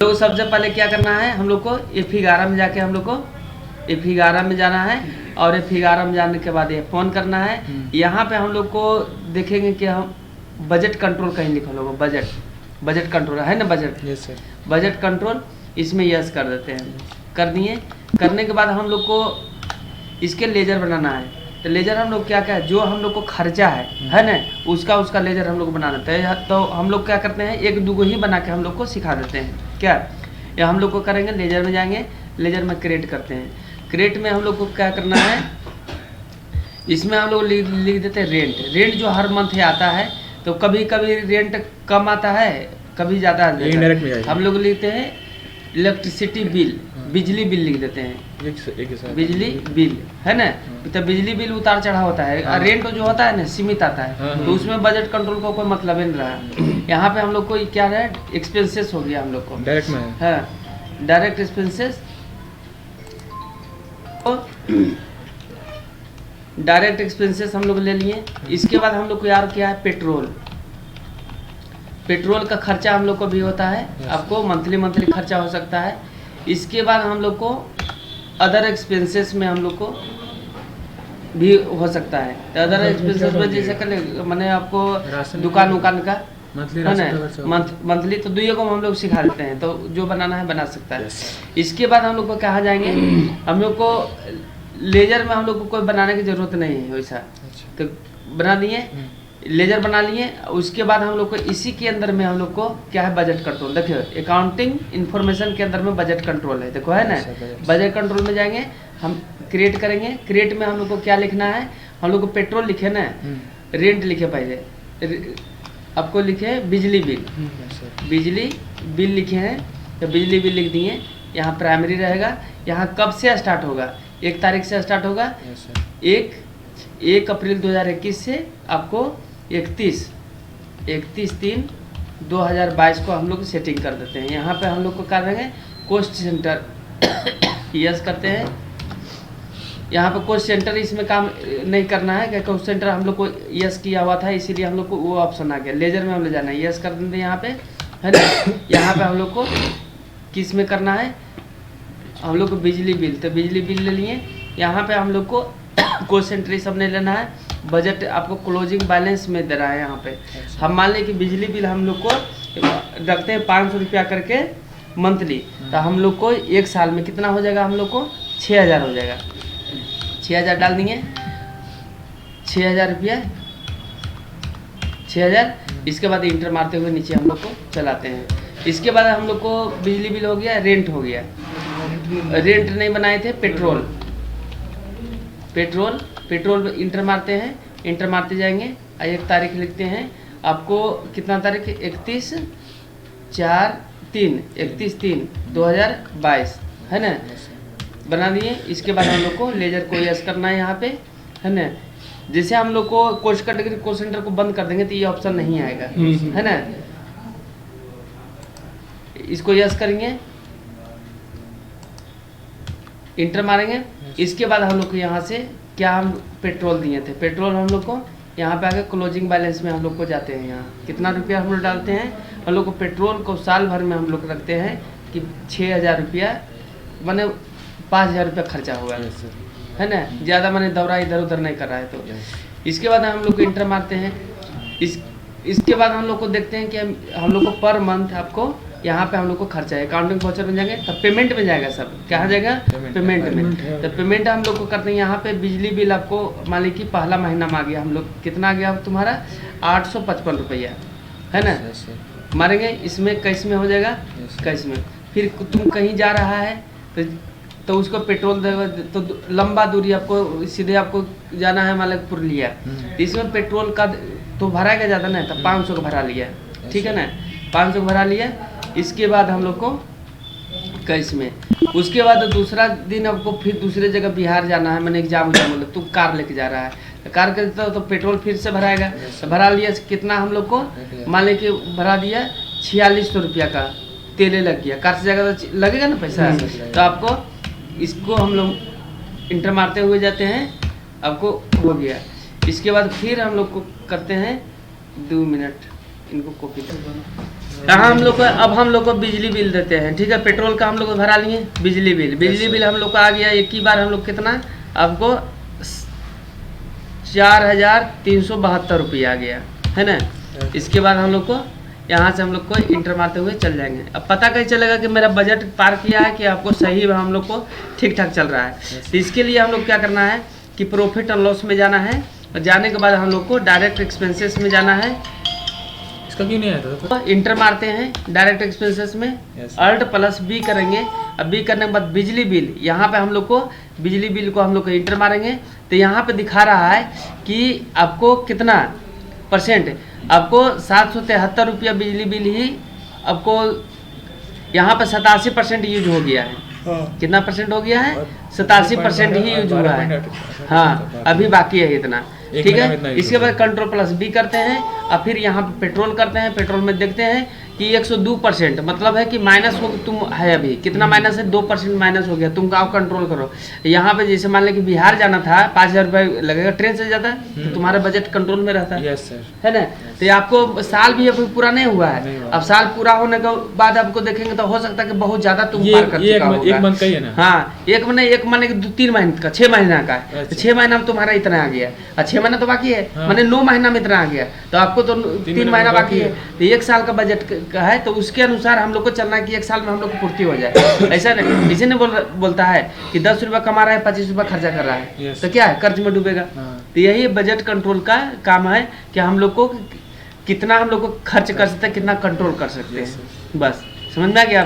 तो सबसे पहले क्या करना है, हम लोग को F11 में जाके हम लोग को F11 में जाना है और F11 में जाने के बाद ये फ़ोन करना है। यहाँ पे हम लोग को देखेंगे कि हम बजट कंट्रोल कहीं लिखा होगा, बजट कंट्रोल है ना, यस सर। बजट कंट्रोल, इसमें यस कर देते हैं। कर दिए, करने के बाद हम लोग को इसके लेजर बनाना है। तो लेजर हम लोग क्या जो हम लोग को खर्चा है ना, उसका लेजर हम लोग को बना देते हैं। तो हम लोग क्या करते हैं, एक दो ही बना के हम लोग को सिखा देते हैं। क्या या हम लोग को करेंगे, लेजर में जाएंगे, लेजर में क्रिएट करते हैं। क्रिएट में हम लोग को क्या करना है, इसमें हम लोग लिख देते हैं रेंट जो हर मंथ आता है। तो कभी कभी रेंट कम आता है, कभी ज़्यादा आता है। हम लोग लिखते हैं इलेक्ट्रिसिटी बिल, बिजली बिल लिख देते हैं, बिजली बिल है ना। तो बिजली बिल उतार चढ़ा होता है, रेंट जो होता है ना सीमित आता है, तो उसमें बजट कंट्रोल का कोई मतलब नहीं रहा। यहाँ पे हम लोग को क्या है, एक्सपेंसेस हो गया हम लोग को डायरेक्ट में है, डायरेक्ट एक्सपेंसेस, डायरेक्ट एक्सपेंसेस हम लोग ले लिए। इसके बाद हम लोग को यार क्या है, पेट्रोल का खर्चा हम लोग को भी होता है, आपको मंथली खर्चा हो सकता है। इसके बाद हम लोग को अदर एक्सपेंसेस में हम लोग को भी हो सकता है। तो अदर एक्सपेंसेस में जैसे कर मैंने आपको दुकान का है ना, मंथली तो दुइयों को हम लोग सिखा देते हैं, तो जो बनाना है बना सकता है। इसके बाद हम लोग को कहाँ जाएंगे, हम लोग को लेजर में हम लोग को कोई बनाने की जरूरत नहीं है वैसा। तो बना दिए, लेजर बना लिए। उसके बाद हम लोग को इसी के अंदर में हम लोग को क्या है, बजट कंट्रोल। देखिए अकाउंटिंग इन्फॉर्मेशन के अंदर में बजट कंट्रोल है, देखो है ना। बजट कंट्रोल में जाएंगे, हम क्रिएट करेंगे। क्रिएट में हम लोग को क्या लिखना है, हम लोग को पेट्रोल लिखे ना, रेंट लिखे पहले, आपको लिखे बिजली बिल लिखे हैं। तो बिजली बिल लिख दिए, यहाँ प्राइमरी रहेगा। यहाँ कब से स्टार्ट होगा, 1 तारीख से स्टार्ट होगा, 1 अप्रैल 2021 से आपको 31/3/2022 को हम लोग सेटिंग कर देते हैं। यहाँ पे हम लोग को कर देंगे कॉस्ट सेंटर, यस करते हैं। यहाँ पे कॉस्ट सेंटर इसमें काम नहीं करना है, क्योंकि कॉस्ट सेंटर हम लोग को यस किया हुआ था, इसीलिए हम लोग को वो ऑप्शन आ गया। लेजर में हम लोग जाना है, यस कर देते हैं यहाँ पे, है ना। यहाँ पे हम लोग को किस में करना है, हम लोग को बिजली बिल, तो बिजली बिल ले लिए। यहाँ पे हम लोग को कॉस्ट सेंटर सब नहीं लेना है, बजट आपको क्लोजिंग बैलेंस में दे रहा है यहाँ पे। हम मान लें कि बिजली बिल हम लोग को रखते हैं 500 रुपया करके मंथली, तो हम लोग को 1 साल में कितना हो जाएगा, हम लोग को 6000 हो जाएगा। 6000 डाल देंगे, 6000 रुपया, 6000। इसके बाद इंटर मारते हुए नीचे हम लोग को चलाते हैं। इसके बाद हम लोग को बिजली बिल हो गया, रेंट हो गया। रेंट नहीं बनाए थे, पेट्रोल इंटर मारते हैं, इंटर मारते जाएंगे। 1 तारीख लिखते हैं, आपको कितना तारीख, 31/3/2022 है ना, बना दिए। इसके बाद हम लोग को लेजर को यस करना है यहाँ पे, है ना। जैसे हम लोग को कोर्स कैटेगरी कोर्स सेंटर को बंद कर देंगे तो ये ऑप्शन नहीं आएगा, है ना। इसको यस करेंगे, इंटर मारेंगे। इसके बाद हम लोग को यहाँ से क्या, हम पेट्रोल दिए थे, पेट्रोल हम लोग को यहाँ पे आके क्लोजिंग बैलेंस में हम लोग को जाते हैं। यहाँ कितना रुपया हम लोग डालते हैं, हम लोग को पेट्रोल को साल भर में हम लोग रखते हैं कि 6000 रुपया, माने 5000 रुपया खर्चा हुआ है ना, ज़्यादा मैंने दौरा इधर उधर नहीं कर रहा है। तो इसके बाद हम लोग को इंटर मारते हैं। इसके बाद हम लोग को देखते हैं कि हम लोग को पर मंथ आपको यहाँ पे हम लोग को खर्चा है, अकाउंटिंग वाउचर में जाएंगे, तब पेमेंट में जाएगा, सब कहाँ जाएगा, पेमेंट में। तो पेमेंट हम लोग को करते हैं। यहाँ पे बिजली बिल आपको मान ली कि पहला महीना में आ गया, हम लोग कितना आ गया तुम्हारा, 855 रुपया, है ना। मारेंगे, इसमें कैश में हो जाएगा, कैश में। फिर तुम कहीं जा रहा है तो उसको पेट्रोल देगा, तो लंबा दूरी आपको सीधे आपको जाना है मालिक पुरलिया, तो इसमें पेट्रोल का तो भरा गया ज़्यादा नहीं, तो 500 का भरा लिया, ठीक है ना, 500 भरा लिया। इसके बाद हम लोग को कैश में, उसके बाद दूसरा दिन आपको फिर दूसरे जगह बिहार जाना है, मैंने एग्जाम बोला, तू कार लेके जा रहा है, तो कार के तो पेट्रोल फिर से भराएगा। तो भरा लिया, कितना हम लोग को मान लें कि भरा दिया 4600 रुपया का तेल लग गया, कार से जगह तो लगेगा ना पैसा। तो आपको इसको हम लोग इंटर मारते हुए जाते हैं, आपको हो गया। इसके बाद फिर हम लोग को करते हैं 2 मिनट, इनको कॉपी कहाँ हम लोग को, अब हम लोग को बिजली बिल देते हैं, ठीक है, पेट्रोल का हम लोग को भरा लिए, बिजली बिल हम लोग को आ गया एक ही बार हम लोग कितना, आपको 4,372 रुपये आ गया है ना। इसके बाद हम लोग को यहाँ से हम लोग को इंटर मारते हुए चल जाएंगे। अब पता कैसे चलेगा कि मेरा बजट पार किया है कि आपको सही हम लोग को ठीक ठाक चल रहा है। तो इसके लिए हम लोग क्या करना है कि प्रॉफिट एंड लॉस में जाना है, और जाने के बाद हम लोग को डायरेक्ट एक्सपेंसेस में जाना है। इसका क्यों नहीं आया था? इंटर मारते हैं डायरेक्ट एक्सपेंसेस में, अल्ट प्लस बी करेंगे। अब बी करने के बाद बिजली बिल, यहाँ पे हम लोग को बिजली बिल को हम लोग को इंटर मारेंगे। तो यहाँ पे दिखा रहा है कि आपको कितना परसेंट, आपको 773 रुपया बिजली बिल ही आपको यहाँ पे 87% यूज हो गया है। कितना परसेंट हो गया है? 87% ही यूज हुआ है। हाँ, अभी बाकी है इतना, ठीक है। इसके बाद कंट्रोल प्लस बी करते हैं, और फिर यहाँ पे पेट्रोल करते हैं। पेट्रोल में देखते हैं कि 102%, मतलब है कि माइनस हो, तुम है अभी कितना माइनस है, 2% माइनस हो गया, तुम गाँव कंट्रोल करो। यहाँ पे जैसे मान लें कि बिहार जाना था, 5,000 रुपये लगेगा, ट्रेन से जाता है तो तुम्हारा बजट कंट्रोल में रहता है। यस सर, है ना। तो ये आपको साल भी अभी पूरा नहीं हुआ है, अब साल पूरा होने के बाद आपको देखेंगे तो हो सकता है कि बहुत ज्यादा तुम पार कर चुका होगा। एक मंथ का ही है ना? हाँ, एक महीने 3 महीने का, 6 महीना का है। तो 6 महीना में तुम्हारा इतना आ गया, और 6 महीना तो बाकी है, मैंने 9 महीना में इतना आ गया, तो आपको तो 3 महीना बाकी है। तो 1 साल का बजट का है, तो उसके अनुसार हम लोग को चलना है कि 1 साल में हम लोग को पूर्ति हो जाए। ऐसा नहीं, किसी ने बोलता है कि 10 रुपया कमा रहा है, 25 रुपया खर्चा कर रहा है, तो क्या है, कर्ज में डूबेगा। तो यही बजट कंट्रोल का काम है कि हम लोग को कितना हम लोग को खर्च कर सकते हैं, कितना कंट्रोल कर सकते हैं। बस समझ में आ गया।